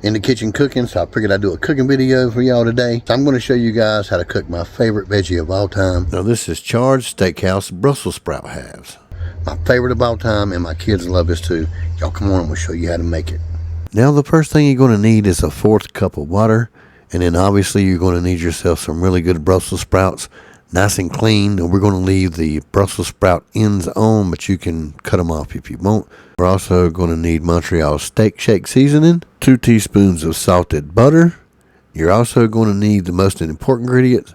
in the kitchen cooking, so I figured I'd do a cooking video for y'all today. So I'm going to show you guys how to cook my favorite veggie of all time. Now this is charred steakhouse Brussels sprout halves. My favorite of all time, and my kids love this too. Y'all come on, we'll show you how to make it. Now the first thing you're going to need is a 1/4 cup of water, and then obviously you're going to need yourself some really good Brussels sprouts, nice and clean. And we're going to leave the Brussels sprout ends on, but you can cut them off if you want. We're also going to need Montreal steak shake seasoning, 2 teaspoons of salted butter. You're also going to need the most important ingredient,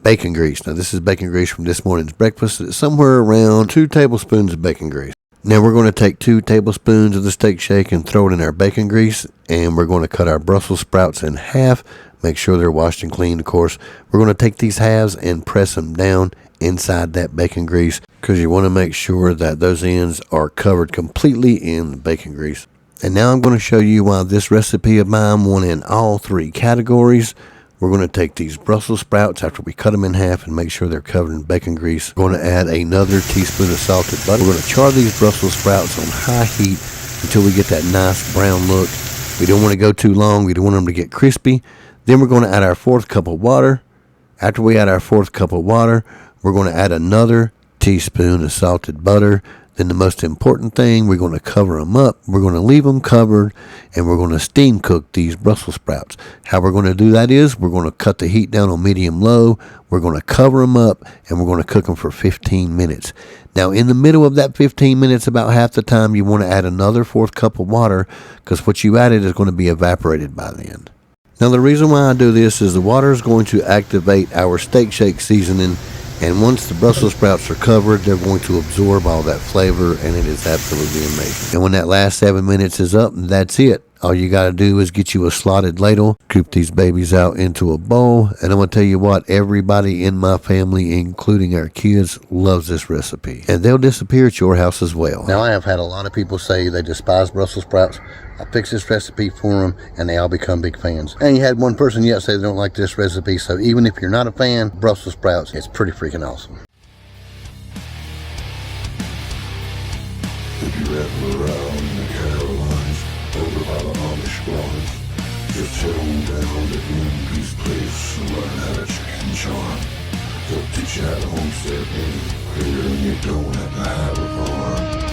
bacon grease. Now this is bacon grease from this morning's breakfast. It's somewhere around 2 tablespoons of bacon grease. Now we're going to take 2 tablespoons of the steak shake and throw it in our bacon grease, and we're going to cut our Brussels sprouts in half. Make sure they're washed and cleaned, of course. We're going to take these halves and press them down inside that bacon grease, because you want to make sure that those ends are covered completely in the bacon grease. And now I'm going to show you why this recipe of mine won in all 3 categories. We're going to take these Brussels sprouts after we cut them in half and make sure they're covered in bacon grease. We're going to add another teaspoon of salted butter. We're going to char these Brussels sprouts on high heat until we get that nice brown look. We don't want to go too long. We don't want them to get crispy. Then we're going to add our 1/4 cup of water. After we add our 1/4 cup of water, we're going to add another teaspoon of salted butter. Then the most important thing, we're going to cover them up. We're going to leave them covered, and we're going to steam cook these Brussels sprouts. How we're going to do that is we're going to cut the heat down on medium-low. We're going to cover them up, and we're going to cook them for 15 minutes. Now, in the middle of that 15 minutes, about half the time, you want to add another 1/4 cup of water, because what you added is going to be evaporated by then. Now, the reason why I do this is the water is going to activate our steak shake seasoning, and once the Brussels sprouts are covered, they're going to absorb all that flavor, and it is absolutely amazing. And when that last 7 minutes is up, that's it. All you got to do is get you a slotted ladle, scoop these babies out into a bowl, and I'm going to tell you what, everybody in my family, including our kids, loves this recipe. And they'll disappear at your house as well. Now, I have had a lot of people say they despise Brussels sprouts. I fixed this recipe for them, and they all become big fans. And you had one person yet say they don't like this recipe, so even if you're not a fan, Brussels sprouts, it's pretty freaking awesome. If you're ever around in the Carolines, over by the Amish dwellings, just head on down to Andy's place and learn how to chicken charm. They'll teach you how to homestead any critter, and you don't have to have a farm.